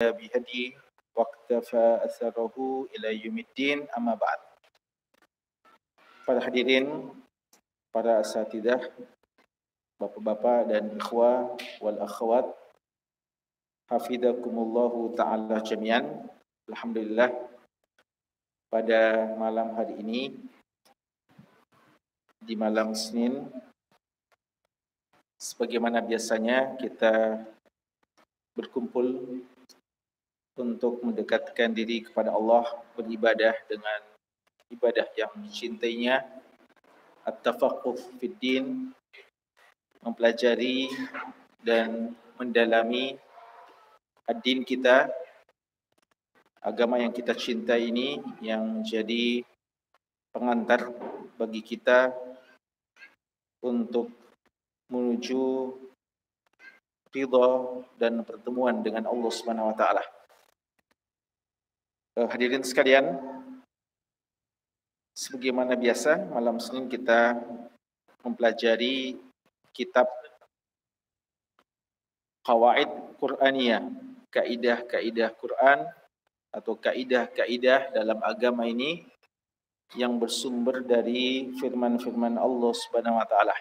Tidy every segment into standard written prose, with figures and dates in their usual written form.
بهدي واقتفى أثره إلى يوم الدين أما بعد. Para hadirin, para asatidah, bapak-bapak dan ikhwah wal akhwat, hafizakumullahu ta'ala jami'an. Alhamdulillah, pada malam hari ini, di malam Senin, sebagaimana biasanya kita berkumpul untuk mendekatkan diri kepada Allah, beribadah dengan ibadah yang dicintainya, at-tafaqquh fid din, mempelajari dan mendalami ad-din kita, agama yang kita cintai ini, yang jadi pengantar bagi kita untuk menuju ridha dan pertemuan dengan Allah Subhanahu wa taala. Hadirin sekalian, sebagaimana biasa malam Senin kita mempelajari kitab Qawaid Qur'aniyah, kaidah-kaidah Quran atau kaidah-kaidah dalam agama ini yang bersumber dari firman-firman Allah Subhanahu wa taala.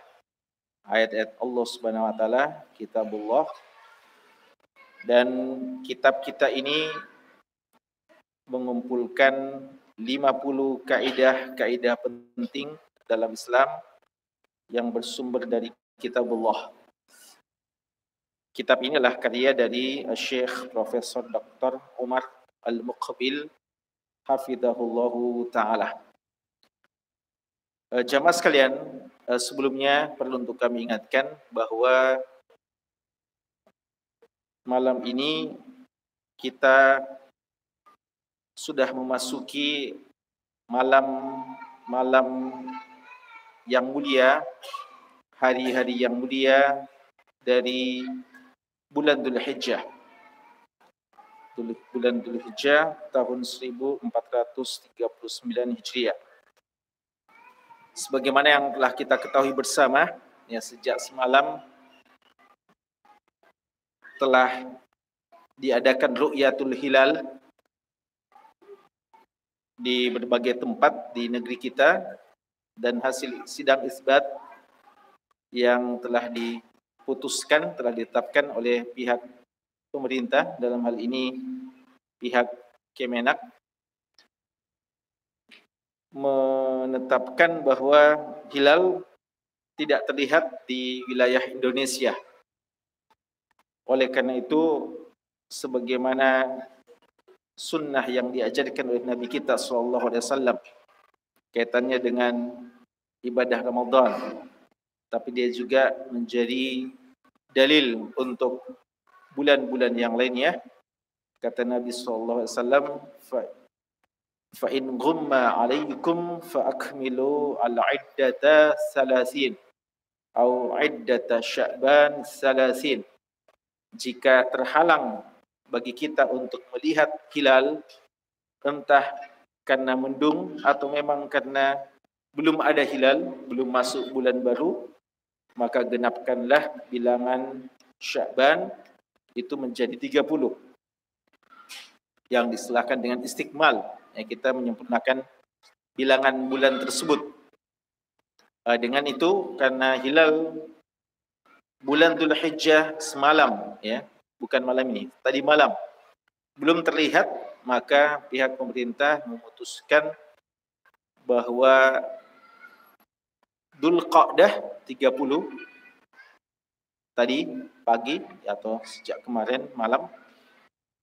Ayat-ayat Allah Subhanahu wa taala, kitabullah. Dan kitab kita ini mengumpulkan 50 kaidah-kaidah penting dalam Islam yang bersumber dari kitabullah. Kitab ini adalah karya dari Syekh Profesor Dr. Umar Al-Muqbil hafizahullahu ta'ala. Jamaah sekalian, sebelumnya perlu untuk kami ingatkan bahwa malam ini kita sudah memasuki malam yang mulia, hari-hari yang mulia dari bulan Dzulhijjah. Bulan Dzulhijjah tahun 1439 Hijriah. Sebagaimana yang telah kita ketahui bersama, ya, sejak semalam telah diadakan ru'yatul hilal di berbagai tempat di negeri kita, dan hasil sidang isbat yang telah diputuskan, telah ditetapkan oleh pihak pemerintah, dalam hal ini pihak Kemenak, menetapkan bahwa hilal tidak terlihat di wilayah Indonesia. Oleh karena itu, sebagaimana sunnah yang diajarkan oleh Nabi kita SAW kaitannya dengan ibadah Ramadan, tapi dia juga menjadi dalil untuk bulan-bulan yang lainnya. Kata Nabi SAW, fa in ghumma alaikum fa akmilu al-iddata salasin atau iddata Sya'ban salasin. Jika terhalang bagi kita untuk melihat hilal, entah karena mendung atau memang karena belum ada hilal, belum masuk bulan baru, maka genapkanlah bilangan Sya'ban itu menjadi 30, yang diistilahkan dengan istikmal, ya, kita menyempurnakan bilangan bulan tersebut. Dengan itu, karena hilal bulan Dzulhijjah semalam, ya, bukan malam ini, tadi malam belum terlihat, maka pihak pemerintah memutuskan bahwa Dzulqa'dah 30 tadi pagi atau sejak kemarin malam,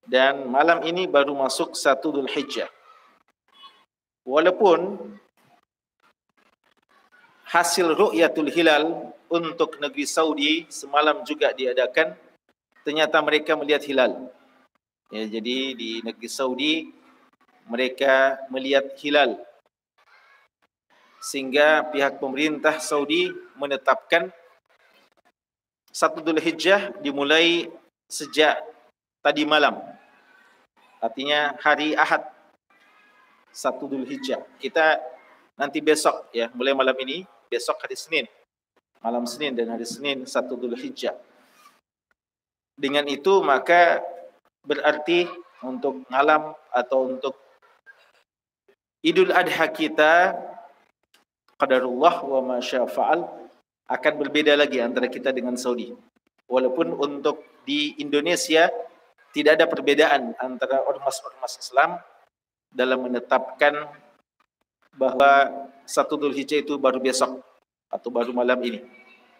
dan malam ini baru masuk 1 Dzulhijjah. Walaupun hasil ru'yatul hilal untuk negeri Saudi semalam juga diadakan, ternyata mereka melihat hilal. Ya, jadi di negeri Saudi mereka melihat hilal, sehingga pihak pemerintah Saudi menetapkan 1 Dzulhijjah dimulai sejak tadi malam. Artinya hari Ahad 1 Dzulhijjah. Kita nanti besok, ya, mulai malam ini, besok hari Senin, malam Senin dan hari Senin 1 Dzulhijjah. Dengan itu maka berarti untuk ngalam atau untuk Idul Adha kita, qadarullah wa ma syaa fa'al, akan berbeda lagi antara kita dengan Saudi. Walaupun untuk di Indonesia tidak ada perbedaan antara ormas-ormas Islam dalam menetapkan bahwa 1 Dzulhijjah itu baru besok atau baru malam ini.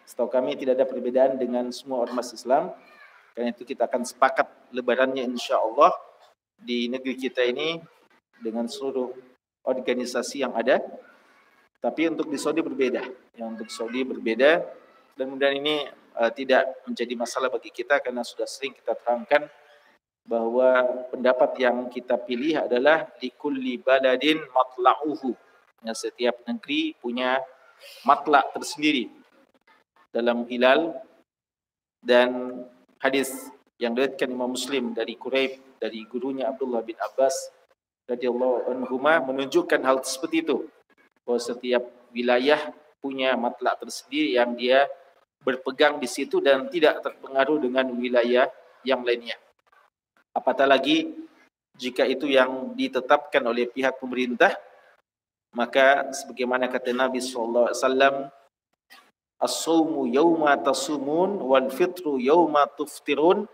Setahu kami tidak ada perbedaan dengan semua ormas Islam. Karena itu kita akan sepakat lebarannya insya-Allah di negeri kita ini dengan seluruh organisasi yang ada. Tapi untuk di Saudi berbeda. Yang untuk Saudi berbeda, dan mudah-mudahan ini tidak menjadi masalah bagi kita karena sudah sering kita terangkan bahwa pendapat yang kita pilih adalah likulli baladin matla'uhu. Ya, setiap negeri punya matla' tersendiri dalam hilal, dan hadis yang diriwayatkan Imam Muslim dari Quraib dari gurunya Abdullah bin Abbas radhiyallahu anhuma menunjukkan hal seperti itu, bahwa setiap wilayah punya matla' tersendiri yang dia berpegang di situ dan tidak terpengaruh dengan wilayah yang lainnya. Apatah lagi jika itu yang ditetapkan oleh pihak pemerintah, maka sebagaimana kata Nabi sallallahu alaihi wasallam, as-saumu yauma tasumun wal fitru yauma tuftirun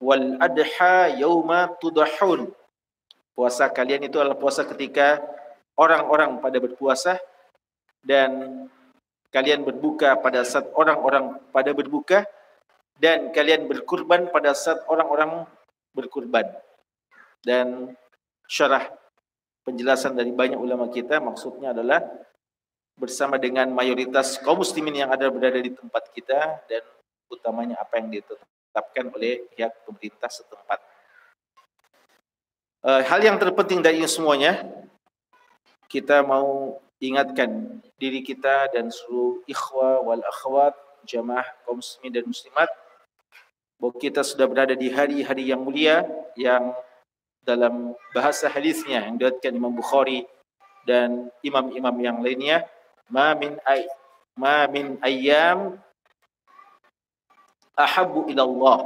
wal adha yauma tudahun. Puasa kalian itu adalah puasa ketika orang-orang pada berpuasa, dan kalian berbuka pada saat orang-orang pada berbuka, dan kalian berkurban pada saat orang-orang berkurban. Dan syarah penjelasan dari banyak ulama kita maksudnya adalah bersama dengan mayoritas kaum muslimin yang berada di tempat kita, dan utamanya apa yang ditetapkan oleh pihak pemerintah setempat. Hal yang terpenting dari ini semuanya, kita mau ingatkan diri kita dan seluruh ikhwah wal akhwat, jamaah kaum muslimin dan muslimat, bahwa kita sudah berada di hari-hari yang mulia yang dalam bahasa hadisnya yang diriwayatkan Imam Bukhari dan imam-imam yang lainnya, ma min ayyam ahabbu ila Allah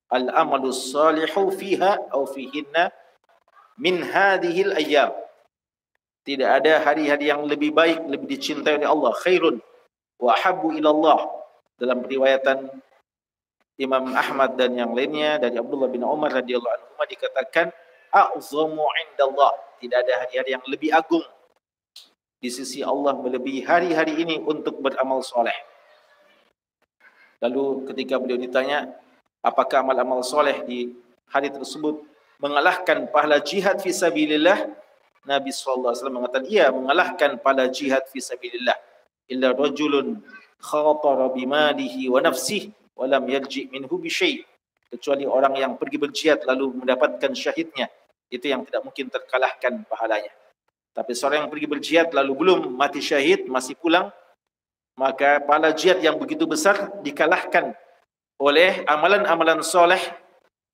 al-amalu salihu fiha aw fihinna min hadhil ayyam. Tidak ada hari-hari yang lebih baik, lebih dicintai oleh Allah, khairun wa ahabbu ila Allah. Dalam riwayatan Imam Ahmad dan yang lainnya dari Abdullah bin Umar radhiyallahu anhu dikatakan a'zamu indallah, tidak ada hari-hari yang lebih agung di sisi Allah melebihi hari-hari ini untuk beramal soleh. Lalu ketika beliau ditanya apakah amal-amal soleh di hari tersebut mengalahkan pahala jihad fi sabilillah, Nabi sallallahu alaihi wasallam mengatakan iya, mengalahkan pahala jihad fi sabilillah. Illa rajulun khatara bimalihi wa nafsihi wa lam yarji minhu bi syai', kecuali orang yang pergi berjihad lalu mendapatkan syahidnya, itu yang tidak mungkin terkalahkan pahalanya. Tapi seorang yang pergi berjihad lalu belum mati syahid, masih pulang, maka pahala jihad yang begitu besar dikalahkan oleh amalan-amalan soleh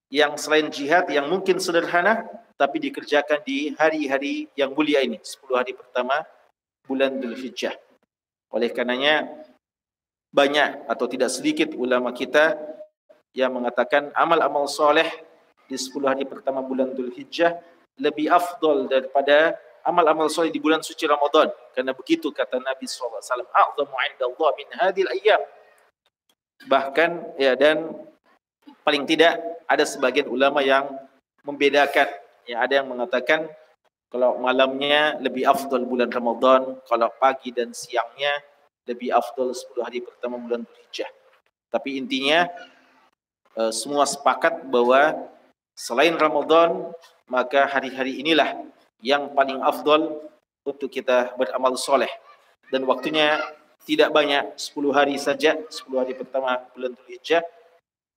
yang selain jihad yang mungkin sederhana tapi dikerjakan di hari-hari yang mulia ini, 10 hari pertama bulan Dzulhijjah. Oleh karenanya banyak atau tidak sedikit ulama kita yang mengatakan amal-amal soleh di 10 hari pertama bulan Dzulhijjah lebih afdal daripada amal-amal soleh di bulan suci Ramadan. Karena begitu kata Nabi SAW, a'zamu indallah min hadhil ayyam. Bahkan ya, dan paling tidak ada sebagian ulama yang membedakan. Ya, ada yang mengatakan kalau malamnya lebih afdal bulan Ramadan, kalau pagi dan siangnya lebih afdal 10 hari pertama bulan Dzulhijjah. Tapi intinya semua sepakat bahwa selain Ramadan, maka hari-hari inilah yang paling afdal untuk kita beramal soleh. Dan waktunya tidak banyak, 10 hari saja, 10 hari pertama bulan Dzulhijjah.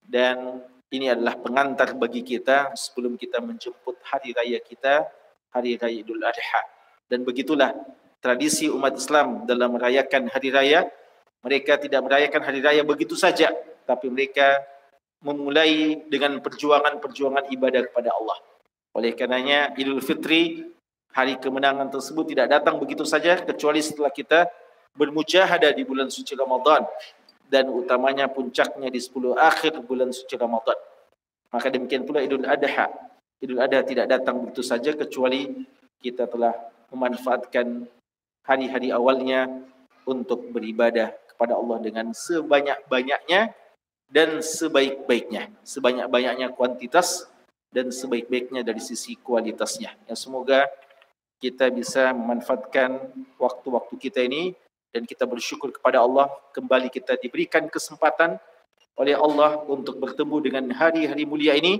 Dan ini adalah pengantar bagi kita sebelum kita menjemput hari raya kita, hari raya Idul Adha. Dan begitulah tradisi umat Islam dalam merayakan hari raya. Mereka tidak merayakan hari raya begitu saja, tapi mereka memulai dengan perjuangan-perjuangan ibadah kepada Allah. Oleh karenanya Idul Fitri, hari kemenangan tersebut tidak datang begitu saja, kecuali setelah kita bermujahadah di bulan suci Ramadan, dan utamanya puncaknya di 10 akhir bulan suci Ramadan. Maka demikian pula Idul Adha. Idul Adha tidak datang begitu saja kecuali kita telah memanfaatkan hari-hari awalnya untuk beribadah kepada Allah dengan sebanyak-banyaknya dan sebaik-baiknya. Sebanyak-banyaknya kuantitas dan sebaik-baiknya dari sisi kualitasnya. Ya, semoga kita bisa memanfaatkan waktu-waktu kita ini dan kita bersyukur kepada Allah, kembali kita diberikan kesempatan oleh Allah untuk bertemu dengan hari-hari mulia ini,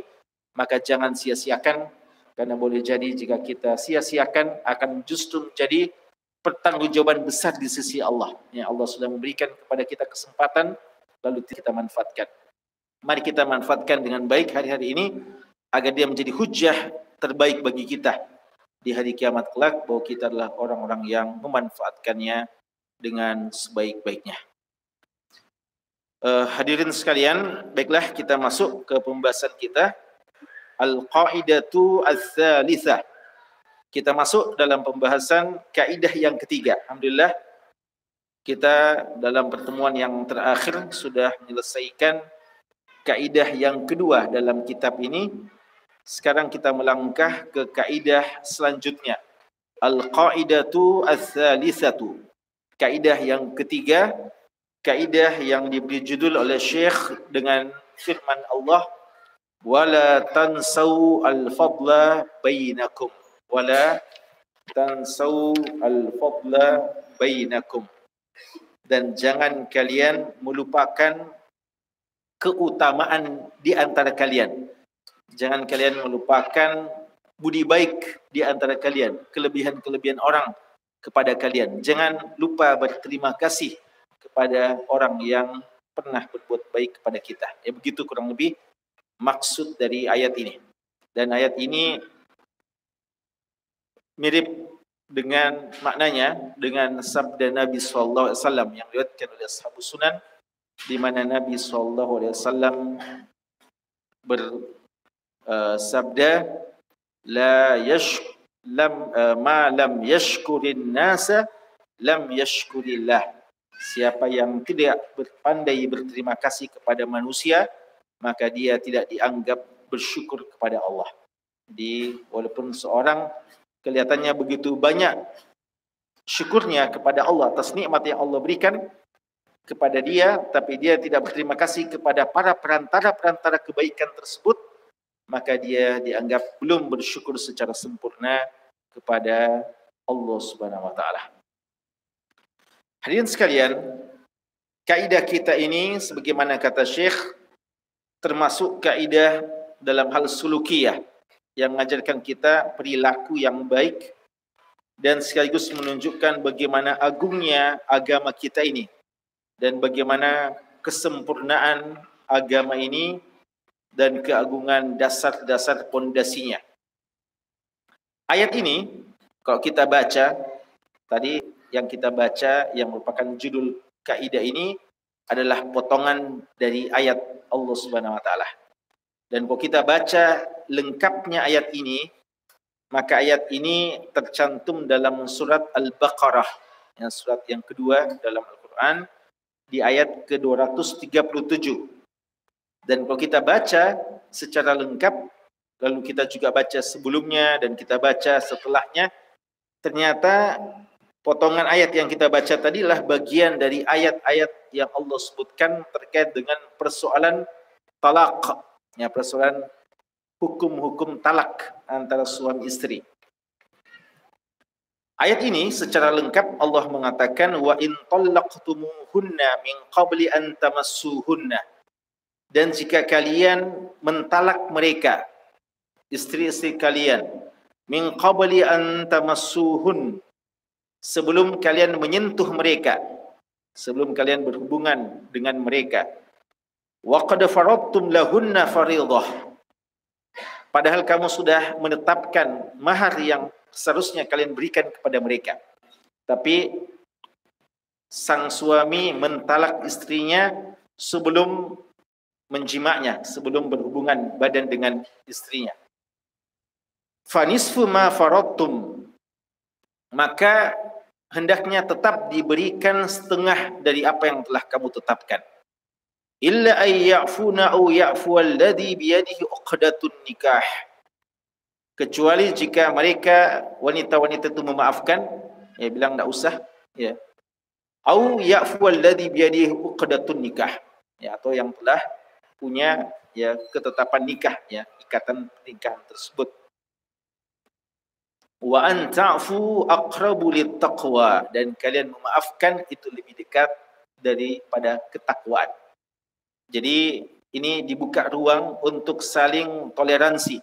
maka jangan sia-siakan, karena boleh jadi jika kita sia-siakan akan justru menjadi pertanggungjawaban besar di sisi Allah. Ya, Allah sudah memberikan kepada kita kesempatan, lalu kita manfaatkan. Mari kita manfaatkan dengan baik hari-hari ini agar dia menjadi hujjah terbaik bagi kita di hari kiamat kelak, bahwa kita adalah orang-orang yang memanfaatkannya dengan sebaik-baiknya. Hadirin sekalian, baiklah kita masuk ke pembahasan kita. Al-Qaidatu Ats-Tsalitsah. Kita masuk dalam pembahasan kaidah yang ketiga. Alhamdulillah, kita dalam pertemuan yang terakhir sudah menyelesaikan kaidah yang kedua dalam kitab ini. Sekarang kita melangkah ke kaidah selanjutnya. Al-Qaidatu Ats-Tsalitsatu. Kaidah yang ketiga, kaidah yang diberi judul oleh Syekh dengan firman Allah, wala tansau al-fadla bainakum, wala tansau al-fadla bainakum, dan jangan kalian melupakan keutamaan di antara kalian. Jangan kalian melupakan budi baik di antara kalian, kelebihan-kelebihan orang kepada kalian. Jangan lupa berterima kasih kepada orang yang pernah berbuat baik kepada kita. Ya, begitu kurang lebih maksud dari ayat ini. Dan ayat ini mirip dengan maknanya dengan sabda Nabi sallallahu alaihi wasallam yang diriwayatkan oleh Ashabus Sunan, di mana Nabi sallallahu alaihi wasallam bersabda, la ma lam yashkurin nasa lam yashkurillah. Siapa yang tidak pandai berterima kasih kepada manusia, maka dia tidak dianggap bersyukur kepada Allah. Jadi walaupun seorang kelihatannya begitu banyak syukurnya kepada Allah atas nikmat yang Allah berikan kepada dia, tapi dia tidak berterima kasih kepada para perantara-perantara kebaikan tersebut, maka dia dianggap belum bersyukur secara sempurna kepada Allah Subhanahu wa taala. Hadirin sekalian, kaidah kita ini sebagaimana kata Syekh termasuk kaidah dalam hal sulukiyah yang mengajarkan kita perilaku yang baik dan sekaligus menunjukkan bagaimana agungnya agama kita ini dan bagaimana kesempurnaan agama ini dan keagungan dasar-dasar pondasinya. Ayat ini kalau kita baca tadi, yang kita baca yang merupakan judul kaidah ini adalah potongan dari ayat Allah Subhanahu wa taala. Dan kalau kita baca lengkapnya ayat ini, maka ayat ini tercantum dalam surat Al-Baqarah, yang surat yang kedua dalam Al-Qur'an, di ayat ke-237. Dan kalau kita baca secara lengkap, lalu kita juga baca sebelumnya dan kita baca setelahnya, ternyata potongan ayat yang kita baca tadi adalah bagian dari ayat-ayat yang Allah sebutkan terkait dengan persoalan talaq, ya, persoalan hukum-hukum talak antara suami istri. Ayat ini secara lengkap Allah mengatakan, wa in talaqtumuhunna min qabli an tamassuhunna, dan jika kalian mentalak mereka, istri-istri kalian, min qabli an tamassuhun, sebelum kalian menyentuh mereka, sebelum kalian berhubungan dengan mereka, wa qad faradtum lahunna fariidah, padahal kamu sudah menetapkan mahar yang seharusnya kalian berikan kepada mereka, tapi sang suami mentalak istrinya sebelum menjimaknya, sebelum berhubungan badan dengan istrinya. Fanisfu ma faradtum, maka hendaknya tetap diberikan setengah dari apa yang telah kamu tetapkan. illa ay ya'funa aw ya'fu alladhi biyadihi uqdatun nikah, kecuali jika mereka wanita-wanita itu memaafkan, ya bilang enggak usah, ya, au ya'fu alladhi biyadihi uqdatun nikah, ya, atau yang telah punya ya ketetapan nikah, ya ikatan pernikahan tersebut. Wa an ta'fu aqrabu littaqwa, dan kalian memaafkan itu lebih dekat daripada ketakwaan. Jadi ini dibuka ruang untuk saling toleransi.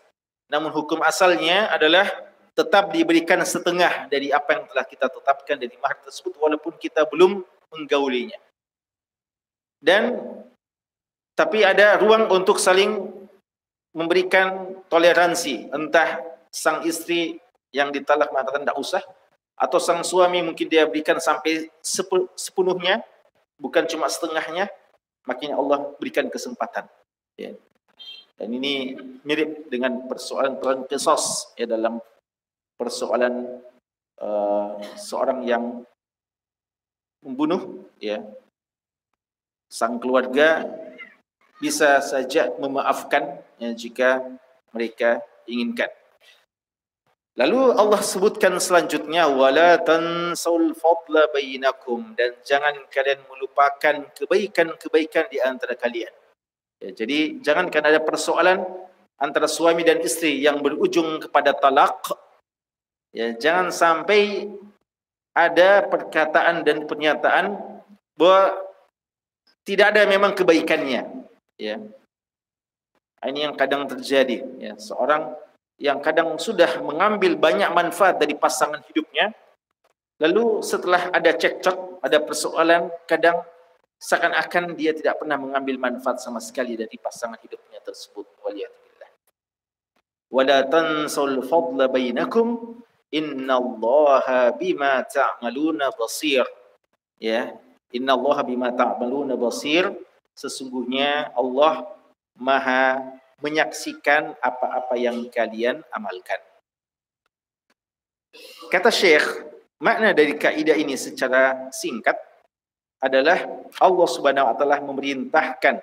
Namun hukum asalnya adalah tetap diberikan setengah dari apa yang telah kita tetapkan dari mahar tersebut walaupun kita belum menggaulinya. Dan tapi ada ruang untuk saling memberikan toleransi, entah sang istri yang ditalak mengatakan tidak usah, atau sang suami mungkin dia berikan sampai sepenuhnya, bukan cuma setengahnya, makanya Allah berikan kesempatan. Ya. Dan ini mirip dengan persoalan qisas, ya, dalam persoalan seorang yang membunuh, ya, sang keluarga bisa saja memaafkan, ya, jika mereka inginkan. Lalu Allah sebutkan selanjutnya, wala tansaul fadla bainakum, dan jangan kalian melupakan kebaikan-kebaikan di antara kalian. Ya, jadi jangankan ada persoalan antara suami dan istri yang berujung kepada talak, ya, jangan sampai ada perkataan dan pernyataan bahwa tidak ada memang kebaikannya, ya. Ini yang kadang terjadi, ya, seorang yang kadang sudah mengambil banyak manfaat dari pasangan hidupnya, lalu setelah ada cekcok, ada persoalan, kadang seakan-akan dia tidak pernah mengambil manfaat sama sekali dari pasangan hidupnya tersebut. Waliyadzubillah. Wala tansul fadla bainakum innallaha bima ta'maluna basir. Ya, innallaha bima ta'maluna basir. Sesungguhnya Allah Maha menyaksikan apa-apa yang kalian amalkan. Kata Syekh, makna dari kaidah ini secara singkat adalah Allah Subhanahu wa taala memerintahkan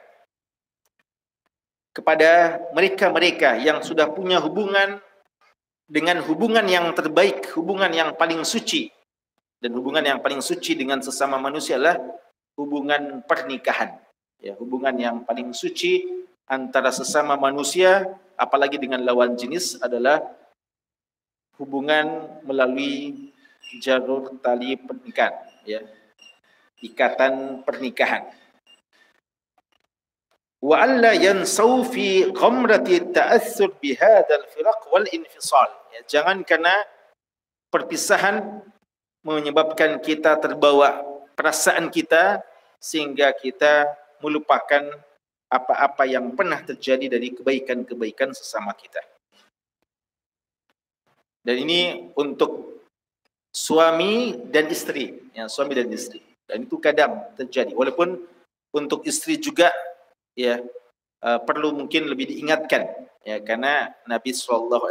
kepada mereka-mereka yang sudah punya hubungan dengan hubungan yang terbaik, hubungan yang paling suci. Dan hubungan yang paling suci dengan sesama manusia adalah hubungan pernikahan. Ya, hubungan yang paling suci antara sesama manusia, apalagi dengan lawan jenis, adalah hubungan melalui jalur tali pernikahan, ya, ikatan pernikahan. Wa alla yansau fi ghamrati ta'assur bi hadzal firaq wal infisal. Ya, jangan karena perpisahan menyebabkan kita terbawa perasaan kita sehingga kita melupakan apa-apa yang pernah terjadi dari kebaikan-kebaikan sesama kita. Dan ini untuk suami dan istri, ya, suami dan istri. Dan itu kadang terjadi. Walaupun untuk istri juga, ya, perlu mungkin lebih diingatkan, ya, karena Nabi SAW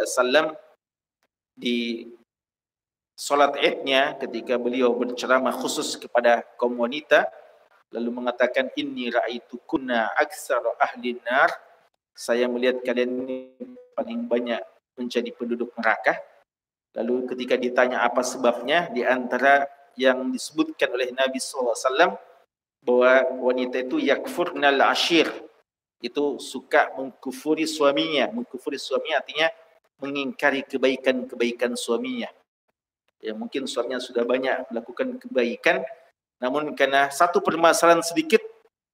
di salat Idnya ketika beliau berceramah khusus kepada kaum wanita, lalu mengatakan, inni ra'aitukunna aktsara ahli nar, saya melihat kalian ini paling banyak menjadi penduduk neraka. Lalu ketika ditanya apa sebabnya, di antara yang disebutkan oleh Nabi SAW bahwa wanita itu yakfurnal ashir, itu suka mengkufuri suaminya. Mengkufuri suaminya artinya mengingkari kebaikan-kebaikan suaminya. Ya, mungkin suaminya sudah banyak melakukan kebaikan, namun karena satu permasalahan sedikit,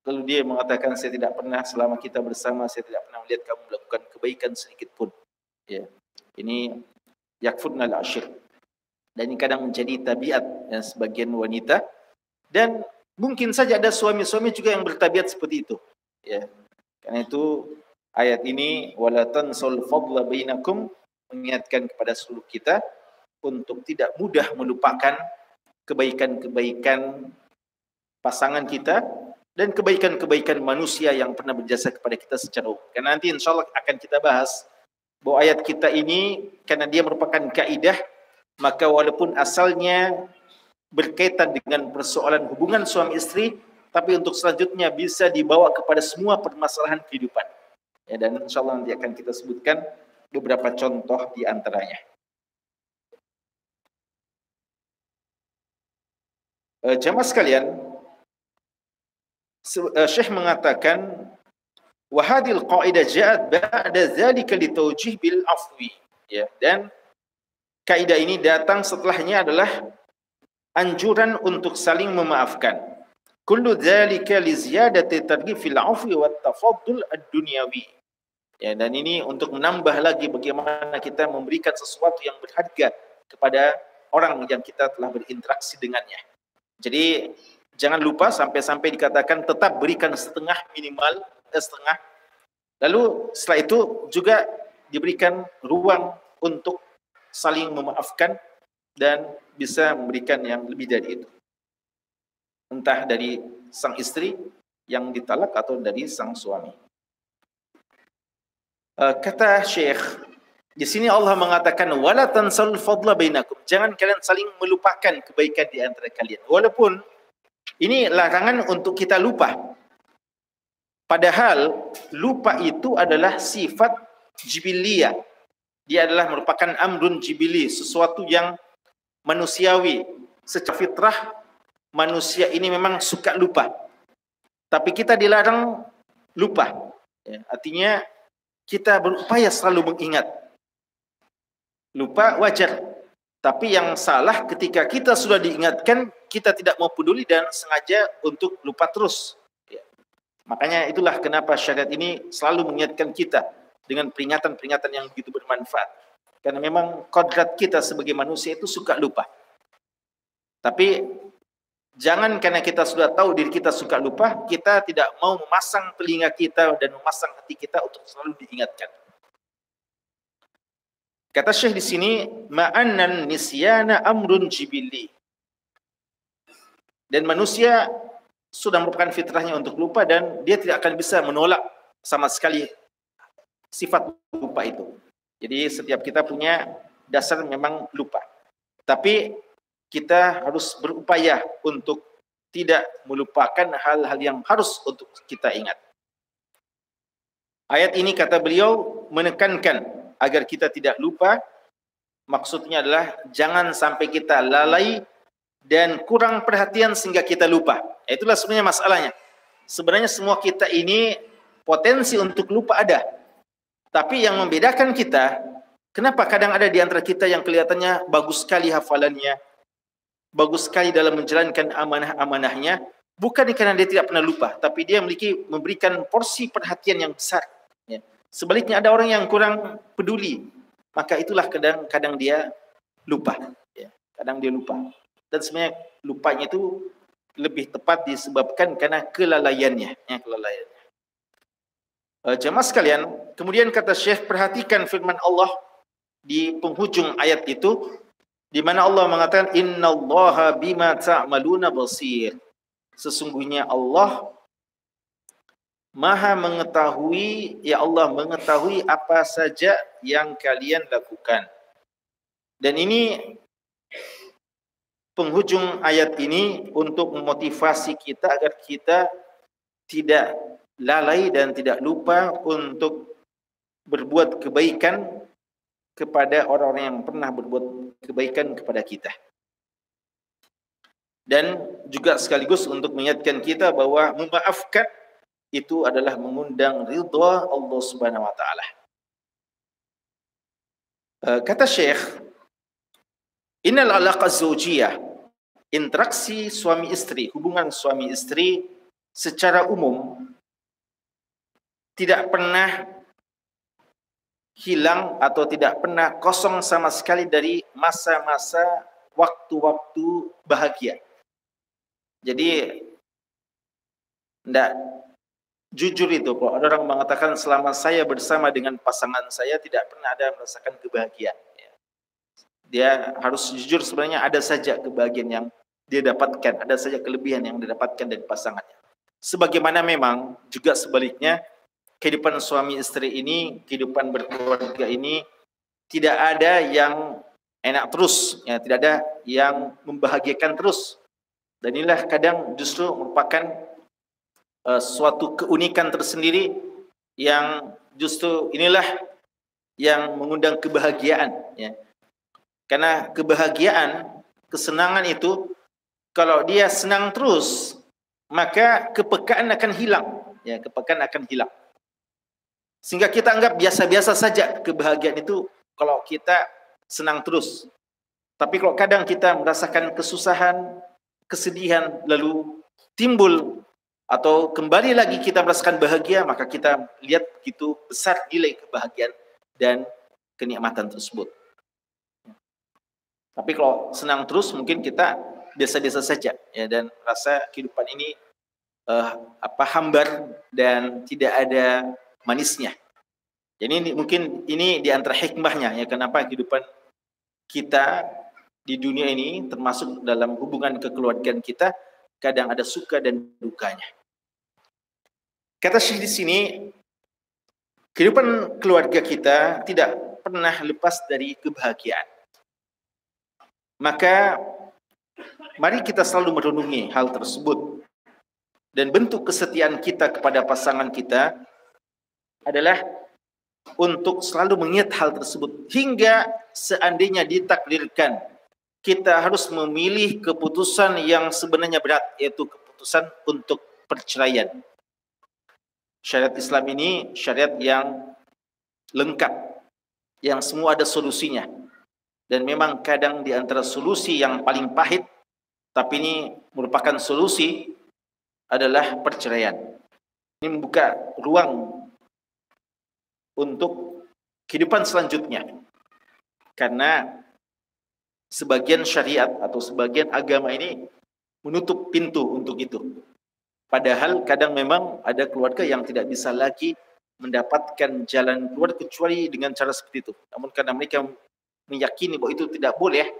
lalu dia mengatakan, saya tidak pernah selama kita bersama, saya tidak pernah melihat kamu melakukan kebaikan sedikit pun. Ya, ini yakfurnal ashir. Dan ini kadang menjadi tabiat, ya, sebagian wanita. Dan mungkin saja ada suami-suami juga yang bertabiat seperti itu. Ya, karena itu ayat ini wala tansul fadla bainakum mengingatkan kepada seluruh kita untuk tidak mudah melupakan kebaikan-kebaikan pasangan kita dan kebaikan-kebaikan manusia yang pernah berjasa kepada kita secara umum. Karena nanti insya Allah akan kita bahas bahwa ayat kita ini, karena dia merupakan kaidah, maka walaupun asalnya berkaitan dengan persoalan hubungan suami istri, tapi untuk selanjutnya bisa dibawa kepada semua permasalahan kehidupan. Ya, dan insya Allah nanti akan kita sebutkan beberapa contoh di antaranya. Jamaah sekalian, Syekh mengatakan wa hadhil qaidah ja'at ba'da dzalika litawjih bil afwi. Ya, dan kaidah ini datang setelahnya adalah anjuran untuk saling memaafkan. Kullu dzalika li ziyadati targhib fil afwi wat tafaddul ad-dunyawi. Ya, dan ini untuk menambah lagi bagaimana kita memberikan sesuatu yang berharga kepada orang yang kita telah berinteraksi dengannya. Jadi jangan lupa sampai-sampai dikatakan tetap berikan setengah, minimal setengah. Lalu setelah itu juga diberikan ruang untuk saling memaafkan dan bisa memberikan yang lebih dari itu. Entah dari sang istri yang ditalak atau dari sang suami. Kata Syekh, di sini Allah mengatakan wala tansal fadla bainakum. Jangan kalian saling melupakan kebaikan di antara kalian. Walaupun ini larangan untuk kita lupa. Padahal lupa itu adalah sifat jibiliyah. Dia adalah merupakan amrun jibili, sesuatu yang manusiawi. Secara fitrah manusia ini memang suka lupa. Tapi kita dilarang lupa. Ya, artinya kita berupaya selalu mengingat. Lupa wajar. Tapi yang salah ketika kita sudah diingatkan, kita tidak mau peduli dan sengaja untuk lupa terus. Ya. Makanya itulah kenapa syariat ini selalu mengingatkan kita dengan peringatan-peringatan yang begitu bermanfaat. Karena memang kodrat kita sebagai manusia itu suka lupa. Tapi jangan karena kita sudah tahu diri kita suka lupa, kita tidak mau memasang telinga kita dan memasang hati kita untuk selalu diingatkan. Kata Syekh di sini, ma'annan nisyana amrun jibili. Dan manusia sudah merupakan fitrahnya untuk lupa dan dia tidak akan bisa menolak sama sekali sifat lupa itu. Jadi setiap kita punya dasar memang lupa. Tapi kita harus berupaya untuk tidak melupakan hal-hal yang harus untuk kita ingat. Ayat ini kata beliau menekankan agar kita tidak lupa. Maksudnya adalah jangan sampai kita lalai dan kurang perhatian sehingga kita lupa. Itulah sebenarnya masalahnya. Sebenarnya semua kita ini potensi untuk lupa ada. Tapi yang membedakan kita, kenapa kadang ada di antara kita yang kelihatannya bagus sekali hafalannya, bagus sekali dalam menjalankan amanah-amanahnya, bukan karena dia tidak pernah lupa, tapi dia memberikan porsi perhatian yang besar. Ya. Sebaliknya ada orang yang kurang peduli, maka itulah kadang-kadang dia lupa. Ya. Kadang dia lupa. Dan sebenarnya lupanya itu lebih tepat disebabkan karena kelalaiannya. Ya, kelalaiannya. Jemaah sekalian, kemudian kata Syekh, perhatikan firman Allah di penghujung ayat itu, di mana Allah mengatakan innallaha bima ta'maluna basir. Sesungguhnya Allah Maha mengetahui, ya Allah mengetahui apa saja yang kalian lakukan. Dan ini penghujung ayat ini untuk memotivasi kita agar kita tidak lalai dan tidak lupa untuk berbuat kebaikan kepada orang-orang yang pernah berbuat kebaikan kepada kita. Dan juga sekaligus untuk mengingatkan kita bahwa memaafkan itu adalah mengundang ridha Allah Subhanahu wa taala. Kata Syekh, innal alaqa zawjiyah, interaksi suami istri, hubungan suami istri secara umum tidak pernah hilang atau tidak pernah kosong sama sekali dari masa-masa waktu-waktu bahagia. Jadi tidak jujur itu, kalau ada orang mengatakan selama saya bersama dengan pasangan saya tidak pernah ada merasakan kebahagiaan. Dia harus jujur, sebenarnya ada saja kebahagiaan yang dia dapatkan, ada saja kelebihan yang didapatkan dari pasangannya. Sebagaimana memang juga sebaliknya, kehidupan suami istri ini, kehidupan berkeluarga ini tidak ada yang enak terus, ya, tidak ada yang membahagiakan terus. Dan inilah kadang justru merupakan suatu keunikan tersendiri yang justru inilah yang mengundang kebahagiaan, ya. Karena kebahagiaan, kesenangan itu kalau dia senang terus, maka kepekaan akan hilang, ya, kepekaan akan hilang. Sehingga kita anggap biasa-biasa saja kebahagiaan itu kalau kita senang terus. Tapi kalau kadang kita merasakan kesusahan, kesedihan, lalu timbul atau kembali lagi kita merasakan bahagia, maka kita lihat begitu besar nilai kebahagiaan dan kenikmatan tersebut. Tapi kalau senang terus mungkin kita biasa-biasa saja, ya, dan rasa kehidupan ini hambar dan tidak ada manisnya. Jadi mungkin ini di antara hikmahnya, ya, kenapa kehidupan kita di dunia ini termasuk dalam hubungan kekeluargaan kita kadang ada suka dan dukanya. Kata Syekh di sini, kehidupan keluarga kita tidak pernah lepas dari kebahagiaan. Maka mari kita selalu merenungi hal tersebut. Dan bentuk kesetiaan kita kepada pasangan kita adalah untuk selalu mengingat hal tersebut. Hingga seandainya ditakdirkan kita harus memilih keputusan yang sebenarnya berat, yaitu keputusan untuk perceraian. Syariat Islam ini syariat yang lengkap, yang semua ada solusinya. Dan memang kadang di antara solusi yang paling pahit, tapi ini merupakan solusi, adalah perceraian. Ini membuka ruang untuk kehidupan selanjutnya. Karena sebagian syariat atau sebagian agama ini menutup pintu untuk itu. Padahal kadang memang ada keluarga yang tidak bisa lagi mendapatkan jalan keluar kecuali dengan cara seperti itu. Namun karena mereka meyakini bahwa itu tidak boleh,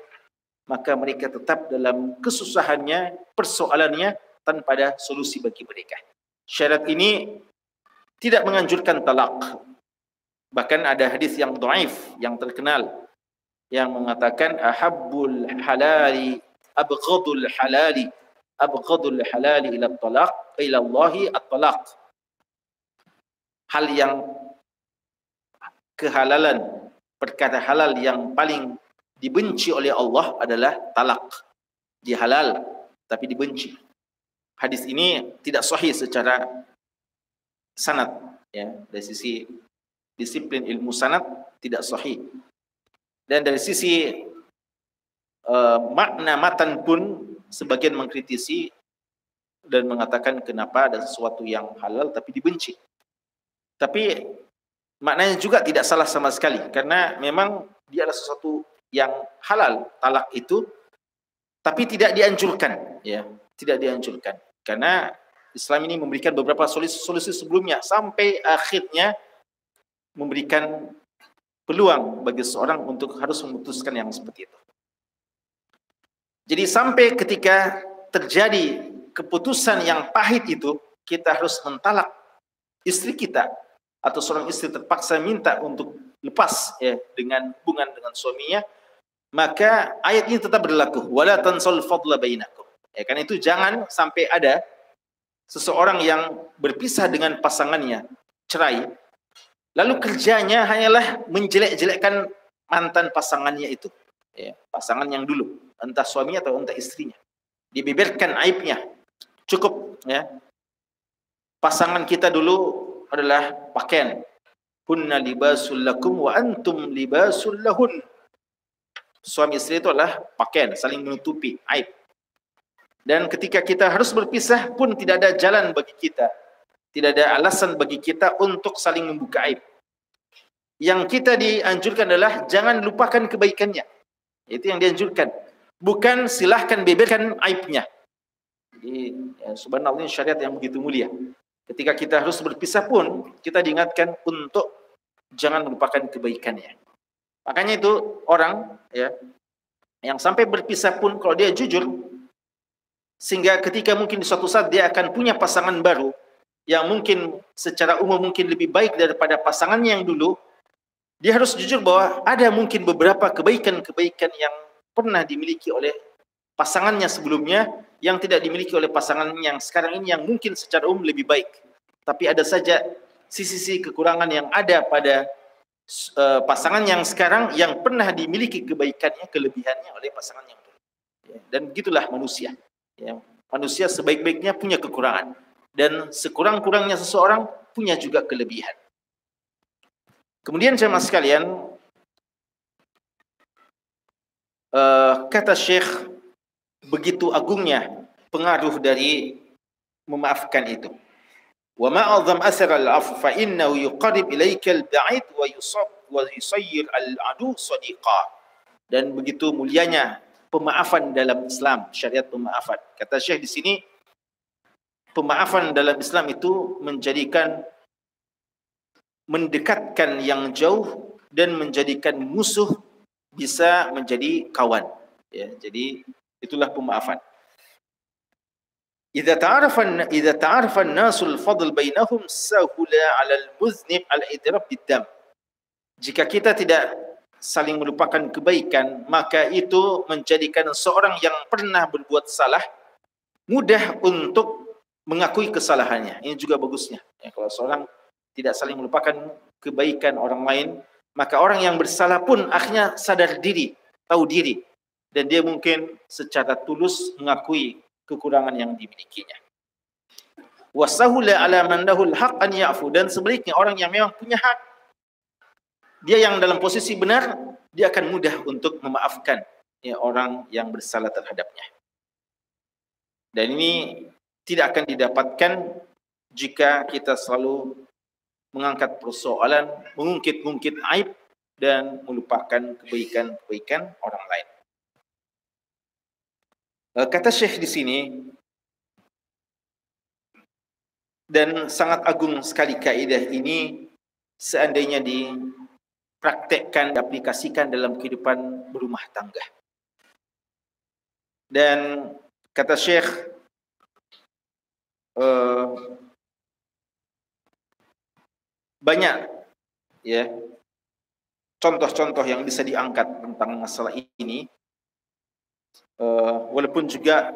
maka mereka tetap dalam kesusahannya, persoalannya, tanpa ada solusi bagi mereka. Syariat ini tidak menganjurkan talak. Bahkan ada hadis yang dhaif, yang terkenal, yang mengatakan ahabbul halali abghadul halali ila talaq ila Allahi at-talaq. Hal yang kehalalan, perkara halal yang paling dibenci oleh Allah adalah talak. Dia halal tapi dibenci. Hadis ini tidak sahih secara sanad, ya, dari sisi disiplin ilmu sanad tidak sahih. Dan dari sisi makna matan pun sebagian mengkritisi dan mengatakan kenapa ada sesuatu yang halal tapi dibenci. Tapi maknanya juga tidak salah sama sekali, karena memang dia adalah sesuatu yang halal, talak itu, tapi tidak dianjurkan, ya, tidak dianjurkan. Karena Islam ini memberikan beberapa solusi sebelumnya sampai akhirnya memberikan peluang bagi seorang untuk harus memutuskan yang seperti itu. Jadi sampai ketika terjadi keputusan yang pahit itu, kita harus mentalak istri kita, atau seorang istri terpaksa minta untuk lepas, ya, dengan hubungan dengan suaminya, maka ayat ini tetap berlaku. Wala tansal fadla bainakum. Ya, karena itu jangan sampai ada seseorang yang berpisah dengan pasangannya, cerai, lalu kerjanya hanyalah menjelek-jelekkan mantan pasangannya itu, ya, pasangan yang dulu, entah suaminya atau entah istrinya, dibeberkan aibnya. Cukup, ya, pasangan kita dulu adalah pakaian. Hunna libasul lakum wa antum libasul lahun. Suami istri itu adalah pakaian, saling menutupi aib. Dan ketika kita harus berpisah pun tidak ada jalan bagi kita, tidak ada alasan bagi kita untuk saling membuka aib. Yang kita dianjurkan adalah jangan lupakan kebaikannya. Itu yang dianjurkan. Bukan silahkan beberkan aibnya. Jadi, ya, subhanallah, ini syariat yang begitu mulia. Ketika kita harus berpisah pun, kita diingatkan untuk jangan melupakan kebaikannya. Makanya itu orang, ya, yang sampai berpisah pun kalau dia jujur, sehingga ketika mungkin di suatu saat dia akan punya pasangan baru yang mungkin secara umum mungkin lebih baik daripada pasangannya yang dulu, dia harus jujur bahwa ada mungkin beberapa kebaikan-kebaikan yang pernah dimiliki oleh pasangannya sebelumnya yang tidak dimiliki oleh pasangan yang sekarang ini, yang mungkin secara umum lebih baik. Tapi ada saja sisi-sisi kekurangan yang ada pada pasangan yang sekarang yang pernah dimiliki kebaikannya, kelebihannya oleh pasangan yang dulu. Ya, dan begitulah manusia. Ya, manusia sebaik-baiknya punya kekurangan. Dan sekurang-kurangnya seseorang punya juga kelebihan. Kemudian jemaah sekalian, kata Syekh, begitu agungnya pengaruh dari memaafkan itu. Wa ma a'zam athar al-'afw fa innahu yuqarrib ilaika al-ba'id wa yusayyir al-'adu sadiqa. Dan begitu mulianya pemaafan dalam Islam, syariat pemaafan. Kata Syekh di sini, pemaafan dalam Islam itu mendekatkan yang jauh dan menjadikan musuh bisa menjadi kawan. Ya, jadi itulah pemaafan. Idza ta'arafa an-nasu al-fadl bainahum sahula 'ala al-muznib al-idrab bid-dam. Jika kita tidak saling melupakan kebaikan, maka itu menjadikan seorang yang pernah berbuat salah mudah untuk mengakui kesalahannya. Ini juga bagusnya. Ya, kalau seorang tidak saling melupakan kebaikan orang lain, maka orang yang bersalah pun akhirnya sadar diri, tahu diri, dan dia mungkin secara tulus mengakui kekurangan yang dimilikinya. Wasahula ala man lahul haq an ya'fu, dan sebaliknya orang yang memang punya hak, dia yang dalam posisi benar, dia akan mudah untuk memaafkan ya, orang yang bersalah terhadapnya. Dan ini tidak akan didapatkan jika kita selalu mengangkat persoalan, mengungkit-ungkit aib dan melupakan kebaikan-kebaikan orang lain. Kata Syekh di sini, dan sangat agung sekali kaidah ini seandainya dipraktekkan, diaplikasikan dalam kehidupan berumah tangga. Dan kata Syekh, banyak ya contoh-contoh yang bisa diangkat tentang masalah ini, walaupun juga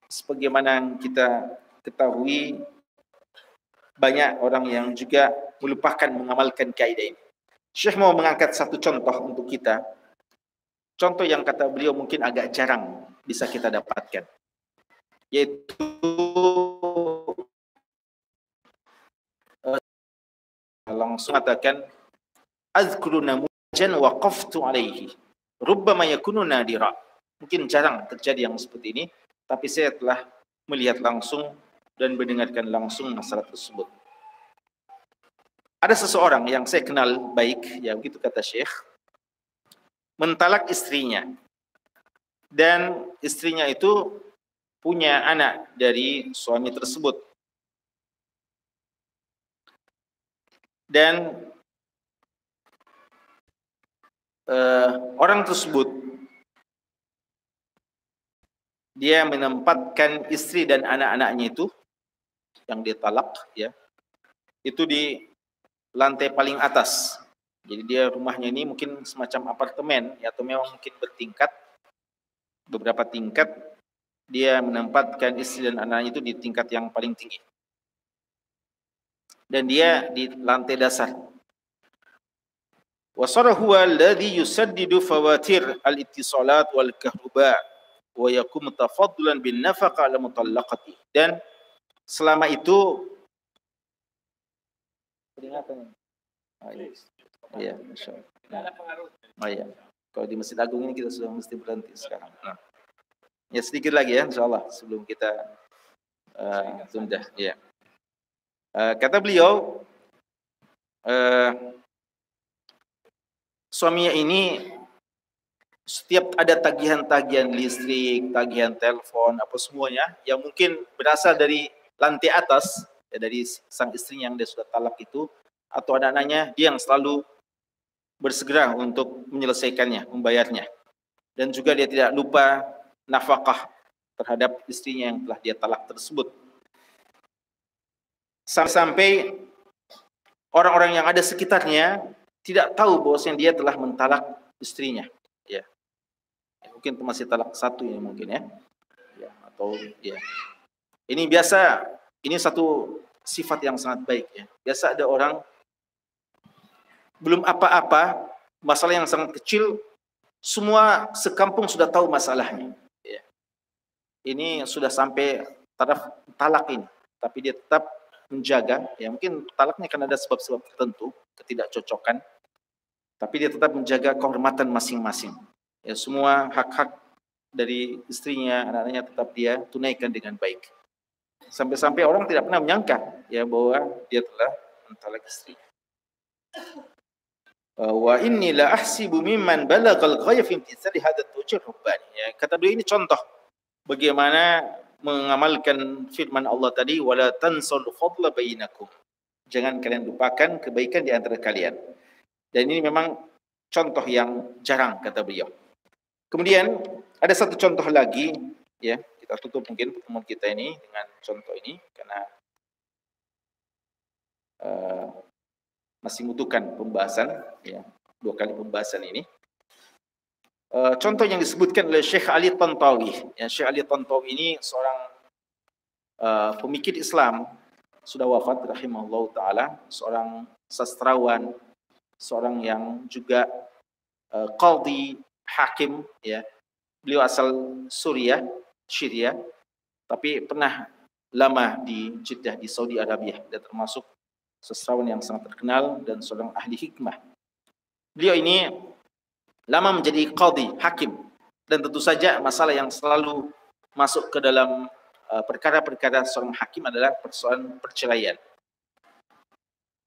sebagaimana yang kita ketahui banyak orang yang juga melupakan mengamalkan kaidah ini. Syekh mau mengangkat satu contoh untuk kita, contoh yang kata beliau mungkin agak jarang bisa kita dapatkan, yaitu langsung mengatakan azkuru namujan waqaftu alaihi rubbama yakunu nadira. Mungkin jarang terjadi yang seperti ini, tapi saya telah melihat langsung dan mendengarkan langsung masalah tersebut. Ada seseorang yang saya kenal baik, ya begitu kata Syekh, mentalak istrinya, dan istrinya itu punya anak dari suami tersebut. Dan orang tersebut dia menempatkan istri dan anak-anaknya itu yang dia talak, ya, itu di lantai paling atas. Jadi dia rumahnya ini mungkin semacam apartemen, ya, atau memang mungkin bertingkat, beberapa tingkat. Dia menempatkan istri dan anak-anaknya itu di tingkat yang paling tinggi, dan dia di lantai dasar. Wasara huwa alladhi yusaddidu fawatir al-ittisalat wal kahruba wa yakum tafaddulan bin nafaqa ala mutallaqati. Dan selama itu peringatan. Iya, insyaallah. Oh iya. Kalau di Masjid Agung ini kita sudah mesti berhenti sekarang. Nah. Ya sedikit lagi ya insyaallah sebelum kita tunda. Ya. Kata beliau, suaminya ini setiap ada tagihan-tagihan listrik, tagihan telepon, apa semuanya yang mungkin berasal dari lantai atas, ya, dari sang istri yang dia sudah talak itu, atau anak-anaknya, dia yang selalu bersegera untuk menyelesaikannya, membayarnya. Dan juga dia tidak lupa nafkah terhadap istrinya yang telah dia talak tersebut. Sampai orang-orang yang ada sekitarnya tidak tahu bahwasanya dia telah mentalak istrinya. Ya. Mungkin masih talak satu ini mungkin ya. Ya, atau ya. Ini biasa, ini satu sifat yang sangat baik ya. Biasa ada orang belum apa-apa, masalah yang sangat kecil, semua sekampung sudah tahu masalahnya. Ya. Ini sudah sampai taraf talak ini, tapi dia tetap menjaga. Ya mungkin talaknya kan ada sebab-sebab tertentu, ketidakcocokan, tapi dia tetap menjaga kehormatan masing-masing. Ya semua hak-hak dari istrinya, anak-anaknya tetap dia tunaikan dengan baik. Sampai-sampai orang tidak pernah menyangka ya bahwa dia telah mentalak istrinya. Wa inni la ahsibu mimman balagal ghaya fi imtithali hadha at-tawjih rubbani. Ya, kata beliau ini contoh bagaimana mengamalkan firman Allah tadi, wala tansul fadla bainakum. Jangan kalian lupakan kebaikan di antara kalian. Dan ini memang contoh yang jarang kata beliau. Kemudian ada satu contoh lagi ya, kita tutup mungkin pertemuan kita ini dengan contoh ini karena masih membutuhkan pembahasan ya, 2 kali pembahasan ini. Contoh yang disebutkan oleh Syekh Ali Tantawi. Ya, Syekh Ali Tantawi ini seorang pemikir Islam, sudah wafat rahimahullah taala, seorang sastrawan, seorang yang juga qadhi, hakim ya. Beliau asal Suriah, Syria, tapi pernah lama di Jeddah di Saudi Arabia dan termasuk sastrawan yang sangat terkenal dan seorang ahli hikmah. Beliau ini lama menjadi qadhi, hakim, dan tentu saja masalah yang selalu masuk ke dalam perkara-perkara seorang hakim adalah persoalan perceraian.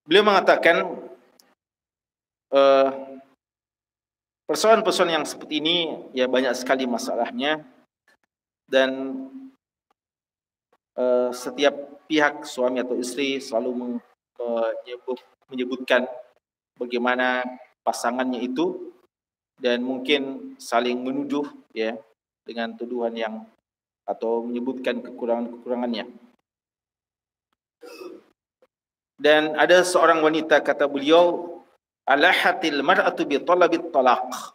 Beliau mengatakan persoalan-persoalan yang seperti ini ya banyak sekali masalahnya, dan setiap pihak suami atau istri selalu menyebutkan bagaimana pasangannya itu dan mungkin saling menuduh ya dengan tuduhan yang atau menyebutkan kekurangan-kekurangannya. Dan ada seorang wanita, kata beliau, alahatil mar'atu bi talabit talaq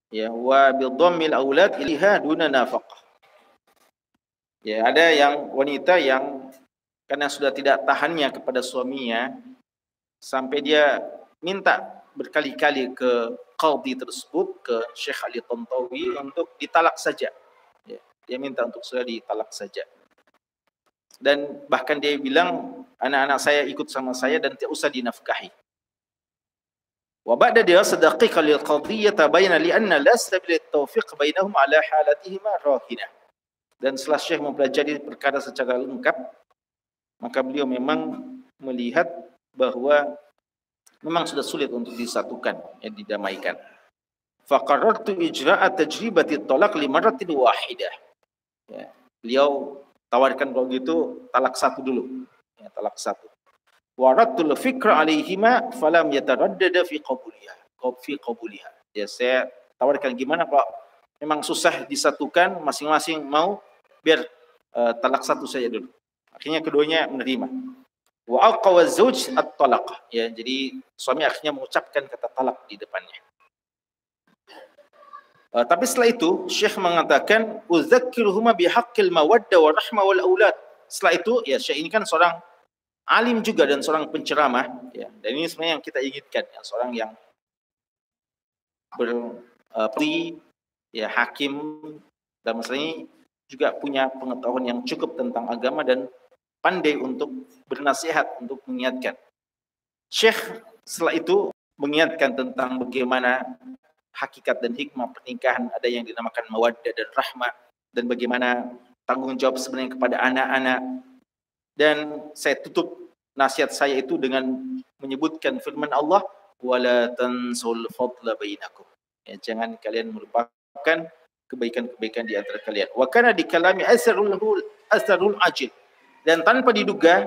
ya wa bi dhammil aulad ilaiha duna nafaqah. Ya, ada yang wanita yang karena sudah tidak tahannya kepada suaminya sampai dia minta berkali-kali ke qadhi tersebut, ke Syekh Ali Tantawi untuk ditalak saja. Ya, dia minta untuk sudah ditalak saja. Dan bahkan dia bilang, anak-anak saya ikut sama saya dan tidak usah dinafkahi. Wa ba'da dirasah daqiqah lil qadhiyyah tabayyana li anna la sabila at-tawfiq bainahum ala halatihima rahinah. Dan setelah Syekh mempelajari perkara secara lengkap, maka beliau memang melihat bahwa memang sudah sulit untuk disatukan, ya, didamaikan. Faqarrartu ijra'at tajribati talaq li marratin wahidah. Ya, beliau tawarkan kalau gitu talak satu dulu. Ya, talak satu. Waradtul fikra alaihima falam yataraddada fi qabuliha. Ya, saya tawarkan gimana kalau memang susah disatukan, masing-masing mau, biar talak satu saja dulu. Akhirnya keduanya menerima. Wa aqwa az-zawj at-talaq. Ya, jadi suami akhirnya mengucapkan kata talak di depannya. Tapi setelah itu Syekh mengatakan uzakkiruhuma bihaqqil mawaddah wa rahmah wal aulad. Setelah itu ya, Syekh ini kan seorang alim juga dan seorang penceramah ya. Dan ini sebenarnya yang kita inginkan ya, seorang yang ya, hakim dalam masalah ini juga punya pengetahuan yang cukup tentang agama dan pandai untuk bernasihat, untuk mengingatkan. Syekh setelah itu mengingatkan tentang bagaimana hakikat dan hikmah pernikahan, ada yang dinamakan mawaddah dan rahmah, dan bagaimana tanggung jawab sebenarnya kepada anak-anak. Dan saya tutup nasihat saya itu dengan menyebutkan firman Allah, wala tansul fadla bainakum. Ya, jangan kalian melupakan kebaikan-kebaikan di antara kalian. Wa kana di kalami asrarul ajil. Dan tanpa diduga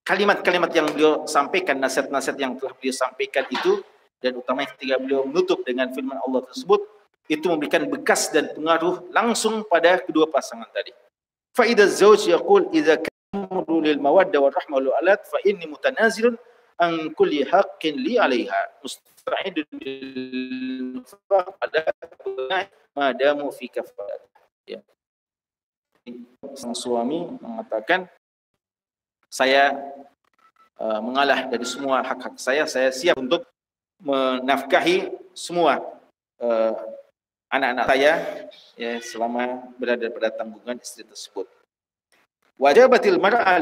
kalimat-kalimat yang beliau sampaikan, nasihat-nasihat yang telah beliau sampaikan itu, dan utamanya ketika beliau menutup dengan firman Allah tersebut, itu memberikan bekas dan pengaruh langsung pada kedua pasangan tadi. Fa idza zawj yaqul idza kamru lil mawaddah war rahmah wal aulad fa inni mutanazilun an kulli haqqin li 'alaiha musta'idun lil faqada ma damu fi kafalah. sang suami mengatakan, saya mengalah dari semua hak-hak saya siap untuk menafkahi semua anak-anak saya ya, selama berada pada tanggungan istri tersebut. Wajibatil mar'a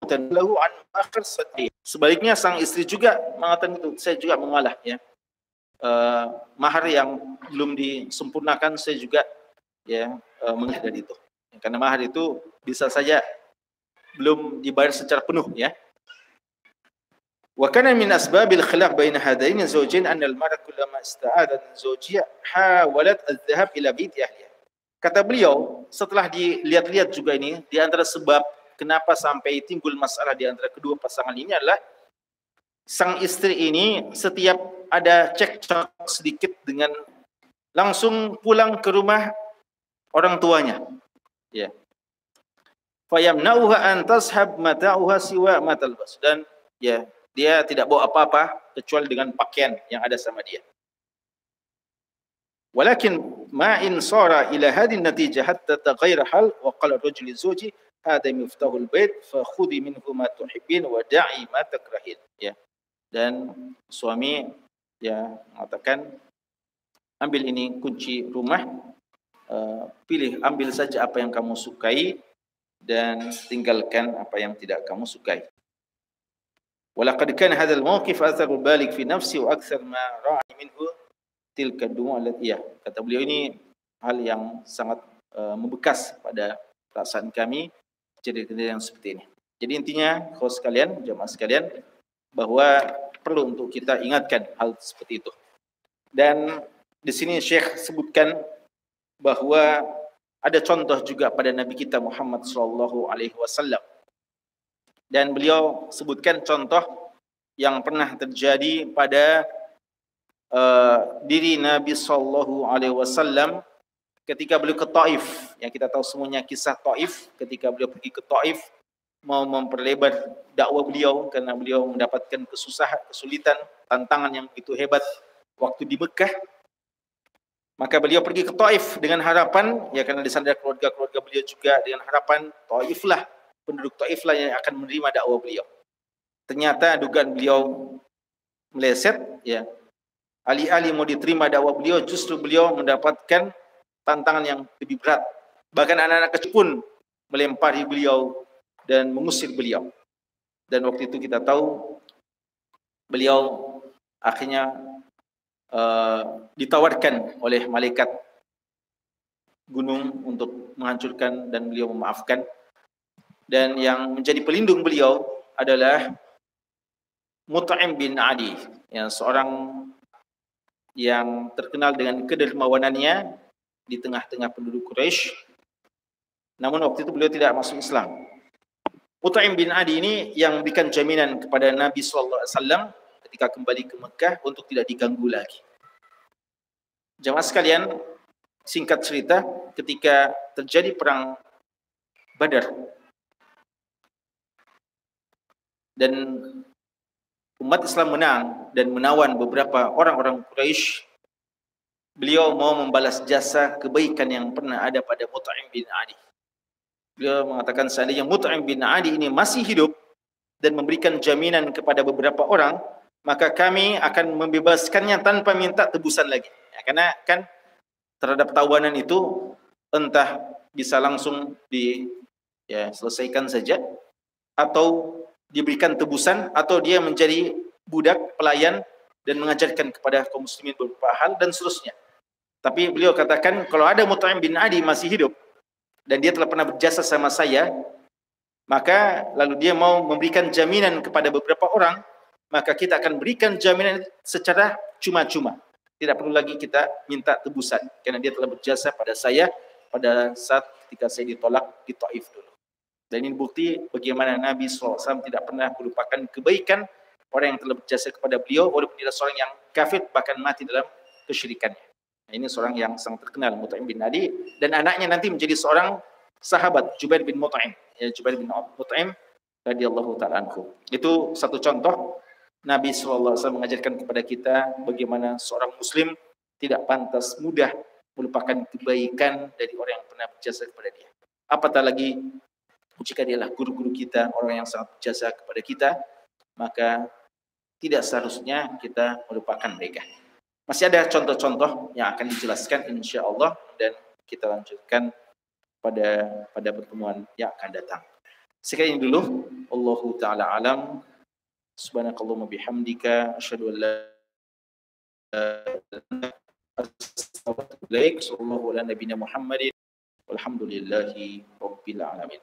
lahu an akhir sadri. Sebaliknya sang istri juga mengatakan itu, saya juga mengalah ya. Mahar yang belum disempurnakan saya juga ya mengalah dari itu. Karena mahar itu bisa saja belum dibayar secara penuh ya. Wa kana min asbabil khilaf baina hadaini zawjain anna al-mar'a kullama ista'adat zawjiyya hawalat adh-dhahab ila baiti ahliha. Kata beliau, setelah dilihat-lihat juga ini, di antara sebab kenapa sampai timbul masalah di antara kedua pasangan ini adalah sang istri ini setiap ada cekcok sedikit dengan langsung pulang ke rumah orang tuanya. Ya. Fayamna'uha an tashab mata'uha siwa matalbas. Dan ya, dia tidak bawa apa-apa kecuali dengan pakaian yang ada sama dia. Walakin ma in sara ila hadhihi natijah hatta taghayyara hal wa qala ar-rajulu li-zawji hadha miftahul bait fa khudhi minhu ma tuhibbin wa da'i ma takrahin. Ya. Dan suami ya mengatakan, ambil ini kunci rumah, ambil saja apa yang kamu sukai dan tinggalkan apa yang tidak kamu sukai. Walaqad kana hadzal mawqif atharu balik fi nafsi wa akthar ma ra'i minhu tilka du'a allati ya. Kata beliau, ini hal yang sangat membekas pada perasaan kami kejadian-kejadian yang seperti ini. Jadi intinya, kawan sekalian, jamaah sekalian, bahwa perlu untuk kita ingatkan hal seperti itu. Dan di sini Syekh sebutkan bahwa ada contoh juga pada Nabi kita Muhammad SAW. Dan beliau sebutkan contoh yang pernah terjadi pada diri Nabi SAW ketika beliau ke Taif. Yang kita tahu semuanya kisah Taif, ketika beliau pergi ke Taif mau memperlebar dakwah beliau karena beliau mendapatkan kesulitan, tantangan yang begitu hebat waktu di Mekah. Maka beliau pergi ke Taif dengan harapan, ya karena di sana ada keluarga-keluarga beliau juga, dengan harapan Taiflah, penduduk Taiflah yang akan menerima dakwah beliau. Ternyata dugaan beliau meleset, ya. Alih-alih mau diterima dakwah beliau, justru beliau mendapatkan tantangan yang lebih berat. Bahkan anak-anak kecil pun melempari beliau dan mengusir beliau. Dan waktu itu kita tahu beliau akhirnya ditawarkan oleh malaikat gunung untuk menghancurkan, dan beliau memaafkan. Dan yang menjadi pelindung beliau adalah Mut'im bin Adi, yang seorang yang terkenal dengan kedermawanannya di tengah-tengah penduduk Quraisy. Namun waktu itu beliau tidak masuk Islam. Mut'im bin Adi ini yang memberikan jaminan kepada Nabi SAW ketika kembali ke Mekah untuk tidak diganggu lagi. Jamaah sekalian, singkat cerita, ketika terjadi perang Badar dan umat Islam menang dan menawan beberapa orang-orang Quraisy, beliau mau membalas jasa kebaikan yang pernah ada pada Mut'im bin Adi. Beliau mengatakan, seandainya Mut'im bin Adi ini masih hidup dan memberikan jaminan kepada beberapa orang, maka kami akan membebaskannya tanpa minta tebusan lagi. Ya, karena kan terhadap tawanan itu entah bisa langsung diselesaikan saja, atau diberikan tebusan, atau dia menjadi budak pelayan dan mengajarkan kepada kaum muslimin beberapa hal dan seterusnya. Tapi beliau katakan, kalau ada Mut'im bin Adi masih hidup dan dia telah pernah berjasa sama saya, maka lalu dia mau memberikan jaminan kepada beberapa orang, maka kita akan berikan jaminan secara cuma-cuma. Tidak perlu lagi kita minta tebusan, karena dia telah berjasa pada saya pada saat ketika saya ditolak di Taif dulu. Dan ini bukti bagaimana Nabi SAW tidak pernah melupakan kebaikan orang yang telah berjasa kepada beliau, walaupun dia seorang yang kafir, bahkan mati dalam kesyirikannya. Nah, ini seorang yang sangat terkenal, Mut'im bin Adi, dan anaknya nanti menjadi seorang sahabat, Jubair bin Mut'im. Ya, Jubair bin Mut'im radhiyallahu ta'ala anhu. Itu satu contoh Nabi SAW mengajarkan kepada kita bagaimana seorang muslim tidak pantas mudah melupakan kebaikan dari orang yang pernah berjasa kepada dia. Apatah lagi jika dia adalah guru-guru kita, orang yang sangat berjasa kepada kita, maka tidak seharusnya kita melupakan mereka. Masih ada contoh-contoh yang akan dijelaskan insya Allah dan kita lanjutkan pada pertemuan yang akan datang. Sekian dulu. Allahu ta'ala alam. Subhanakallahumma bihamdika asyhadu an la ilaha illa anta astaghfiruka wa atubu ilaik. Sallallahu ala nabiyina Muhammadin walhamdulillahi rabbil alamin.